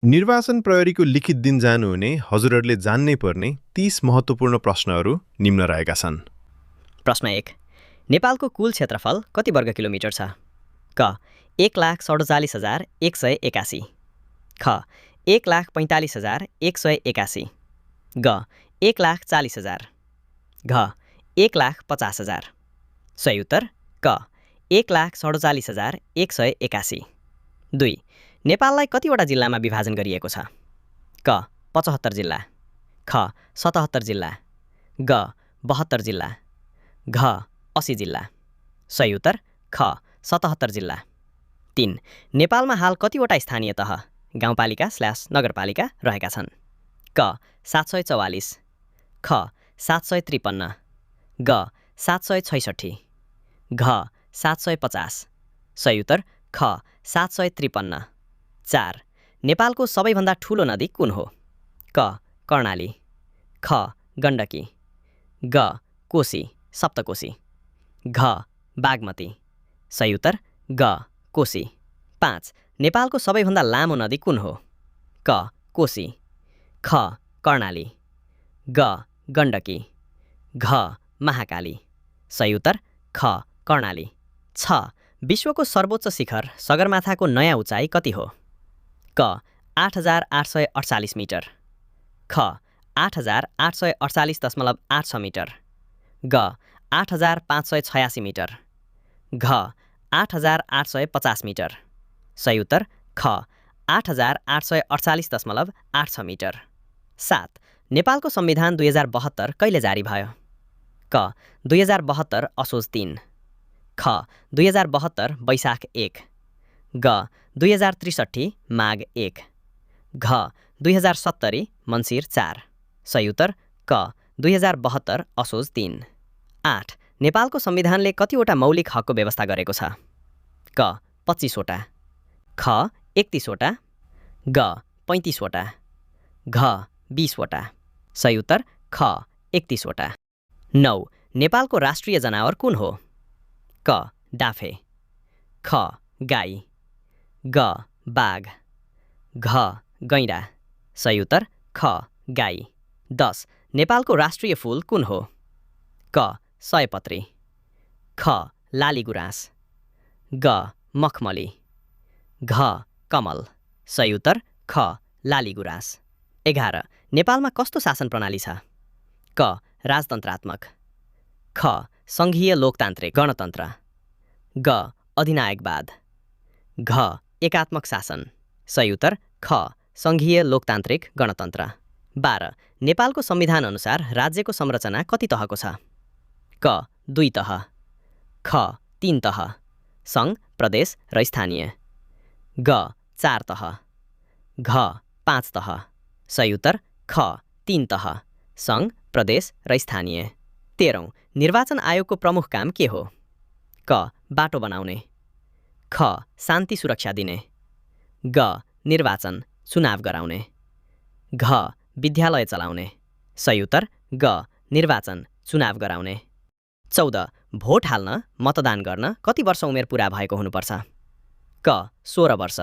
निर्वाचन प्रहरीको लिखित दिन जानुहुने हजुरहरूले जान्नै पर्ने 30 महत्त्वपूर्ण प्रश्नहरू निम्न रहेका छन्। प्रश्न 1. नेपालको कुल क्षेत्रफल कति वर्ग किलोमिटर छ? क. 1,47,181 ख. 1,45,181 ग. 1,40,000 घ. 1,50,000 सही उत्तर क. 1,47,181 2. नेपाललाई कतिवटा जिल्लामा विभाजन गरिएको छ? क. 75 जिल्ला ख. 77 जिल्ला ग. 72 जिल्ला घ. 80 जिल्ला सही उत्तर ख. 77 जिल्ला 3. नेपालमा हाल कतिवटा स्थानीय तह गाउँपालिका/नगरपालिका रहेका छन्? क. 744 ख. 753 ग. 766 घ. 750 सही उत्तर ख. 753 4. नेपालको सबैभन्दा ठुलो नदी कुन हो? क. कर्णाली ख. गण्डकी ग. कोशी सप्तकोशी घ. बागमती सही उत्तर ग. कोशी 5. नेपालको सबैभन्दा लामो नदी कुन हो? क. कोशी ख. कर्णाली ग. गण्डकी घ. महाकाली सही उत्तर ख. कर्णाली 6. विश्वको सर्वोच्च शिखर सगरमाथाको नयाँ उचाइ कति हो? क. 8,848 मिटर ख. 8,848.86 मिटर ग. 8,586 मिटर घ. 8,850 मिटर सही उत्तर ख. 8,848.86 मिटर 7. नेपालको संविधान 2072 कहिले जारी भयो? क. 2072 असोज 3 ख. 2072 वैशाख 1 ग. 2063 माघ 1 घ. 2070 मन्सिर 4 सही उत्तर क. 2072 असोज 3 8. नेपालको संविधानले कतिवटा मौलिक हकको व्यवस्था गरेको छ? क. 25 वटा ख. 31 वटा ग. 35 वटा घ. 20 वटा सही उत्तर ख. 31 वटा 9. नेपालको राष्ट्रिय जनावर कुन हो? क. डाफे ख. गाई ग. बाघ घ. गैँडा सही उत्तर ख. गाई 10. नेपालको राष्ट्रिय फूल कुन हो? क. सयपत्री ख. लालीगुराँस ग. मखमली घ. कमल सही उत्तर ख. लालीगुराँस 11. नेपालमा कस्तो शासन प्रणाली छ? क. राजतन्त्रात्मक ख. सङ्घीय लोकतान्त्रिक गणतन्त्र ग. अधिनायकवाद घ. एकात्मक शासन सही उत्तर ख. सङ्घीय लोकतान्त्रिक गणतन्त्र 12. नेपालको संविधान अनुसार राज्यको संरचना कति तहको छ? क. 2 तह ख. 3 तह सङ्घ प्रदेश र स्थानीय ग. 4 तह घ. 5 तह सही उत्तर ख. 3 तह सङ्घ प्रदेश र स्थानीय 13. निर्वाचन आयोगको प्रमुख काम के हो? क. बाटो बनाउने ख. शान्ति सुरक्षा दिने ग. निर्वाचन चुनाव गराउने घ. विद्यालय चलाउने सही उत्तर ग. निर्वाचन चुनाव गराउने 14. भोट हाल्न मतदान गर्न कति वर्ष उमेर पुरा भएको हुनुपर्छ? क. 16 वर्ष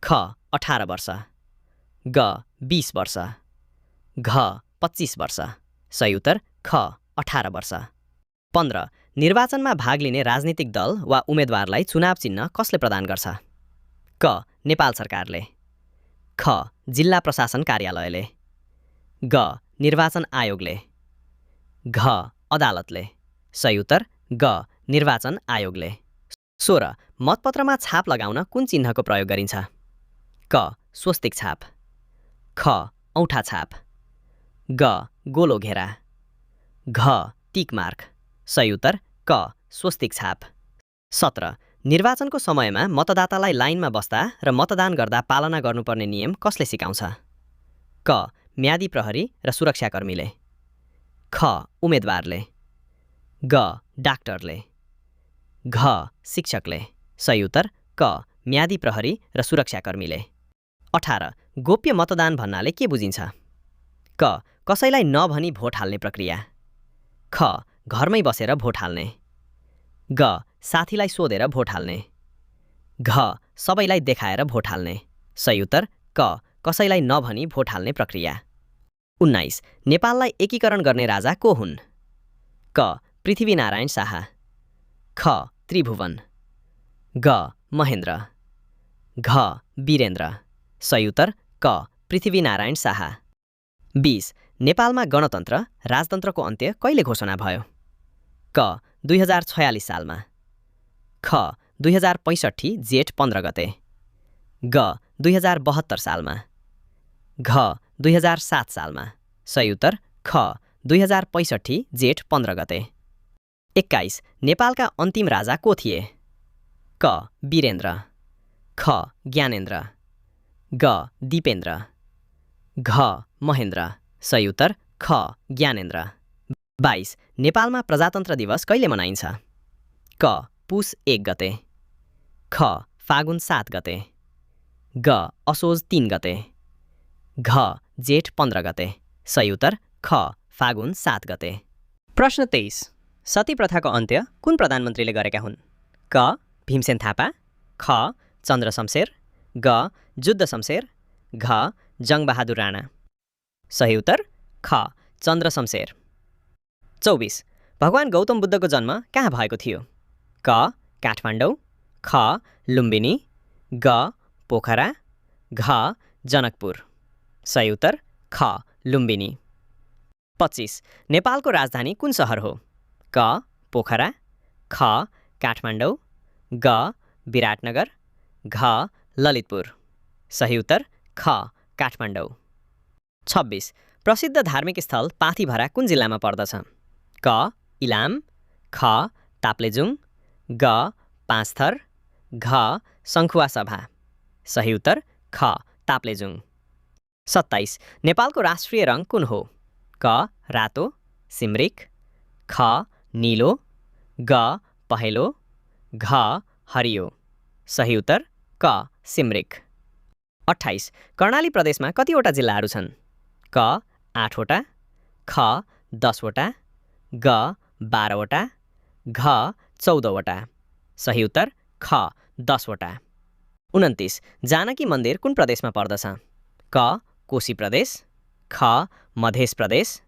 ख. 18 वर्ष ग. 20 वर्ष घ. 25 वर्ष सही उत्तर ख. 18 वर्ष 15. निर्वाचनमा भाग लिने राजनीतिक दल वा उम्मेदवारलाई चुनाव चिन्ह कसले प्रदान गर्छ? क. नेपाल सरकारले ख. जिल्ला प्रशासन कार्यालयले ग. निर्वाचन आयोगले घ. अदालतले सही उत्तर ग. निर्वाचन आयोगले 16. मतपत्रमा छाप लगाउन कुन चिन्हको प्रयोग गरिन्छ? क. स्वस्तिक छाप ख. औँठा छाप ग. गोलो घेरा घ. टिक मार्क सही उत्तर क. स्वस्तिक छाप 17. निर्वाचनको समयमा मतदातालाई लाइनमा बस्दा र मतदान गर्दा पालना गर्नुपर्ने नियम कसले सिकाउँछ? क. म्यादी प्रहरी र सुरक्षाकर्मीले ख. उम्मेदवारले ग. डाक्टरले घ. शिक्षकले सही उत्तर क. म्यादी प्रहरी र सुरक्षाकर्मीले 18. गोप्य मतदान भन्नाले के बुझिन्छ? क. कसैलाई नभनी भोट हाल्ने प्रक्रिया ख. घरमै बसेर भोट हाल्ने ग. साथीलाई सोधेर भोट हाल्ने घ. सबैलाई देखाएर भोट हाल्ने सही उत्तर क कसैलाई नभनी भोट हाल्ने प्रक्रिया। 19 नेपाललाई एकीकरण गर्ने राजा को हुन्? क पृथ्वीनारायण शाह, ख त्रिभुवन, ग महेन्द्र, घ वीरेन्द्र। सही उत्तर क पृथ्वीनारायण शाह। 20 नेपालमा गणतन्त्र राजतन्त्रको अन्त्य कहिले घोषणा भयो? क 2046 सालमा, ख 2065 जेठ 15 गते, ग 2072 सालमा, घ 2007 सालमा। सही उत्तर ख 2065 जेठ 15 गते। 21 नेपालका अन्तिम राजा को थिए? क वीरेन्द्र, ख ज्ञानेन्द्र, ग दिपेन्द्र, घ महेन्द्र। सही उत्तर ख ज्ञानेन्द्र। 22 नेपालमा प्रजातन्त्र दिवस कहिले मनाइन्छ? क पुस 1 गते, ख फागुन 7 गते, ग असोज 3 गते, घ जेठ 15 गते। सही उत्तर ख फागुन 7 गते। प्रश्न 23 सती प्रथाको अन्त्य कुन प्रधानमन्त्रीले गरेका हुन्? क भीमसेन थापा, ख चन्द्र शमशेर, ग जुद्ध शमशेर, घ जङ्गबहादुर राणा। सही उत्तर ख चन्द्र शमशेर। 24 भगवान गौतम बुद्धको जन्म कहाँ भएको थियो? क काठमाडौँ, ख लुम्बिनी, ग पोखरा, घ जनकपुर। सही उत्तर ख लुम्बिनी। 25 नेपालको राजधानी कुन सहर हो? क पोखरा, ख काठमाडौँ, ग विराटनगर, घ ललितपुर। सही उत्तर ख काठमाडौँ। 26 प्रसिद्ध धार्मिक स्थल पाथीभरा कुन जिल्लामा पर्दछ? क इलाम, ख ताप्लेजुङ, ग पाँचथर, घ सङ्खुवासभा। सही उत्तर ख ताप्लेजुङ। 27 नेपालको राष्ट्रिय रङ कुन हो? क रातो, सिमरिक, ख नीलो, ग पहेँलो, घ हरियो। सही उत्तर क सिमरिक। 28 कर्णाली प्रदेशमा कतिवटा जिल्लाहरू छन्? क 8वटा, ख 10वटा, ग 12वटा, घ 14वटा। सही उत्तर ख 10वटा। 29 जानकी मन्दिर कुन प्रदेशमा पर्दछ? क कोशी प्रदेश, ख मध्य प्रदेश,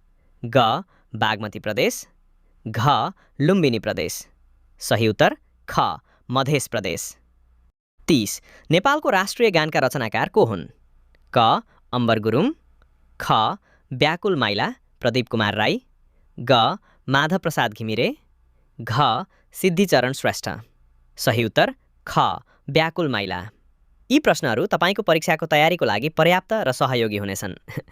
ग बागमती प्रदेश, घ लुम्बिनी प्रदेश। सही उत्तर ख मध्य प्रदेश। 30 नेपालको राष्ट्रिय गानका रचनाकार को हुन्? क अम्बर गुरुङ, ख व्याकुल माइला प्रदीप कुमार राई, ग माधव प्रसाद घिमिरे, घ सिद्धिचरण श्रेष्ठ। सही उत्तर ख व्याकुल माइला। यी प्रश्नहरू तपाईँको परीक्षाको तयारीको लागि पर्याप्त र सहयोगी हुनेछन्।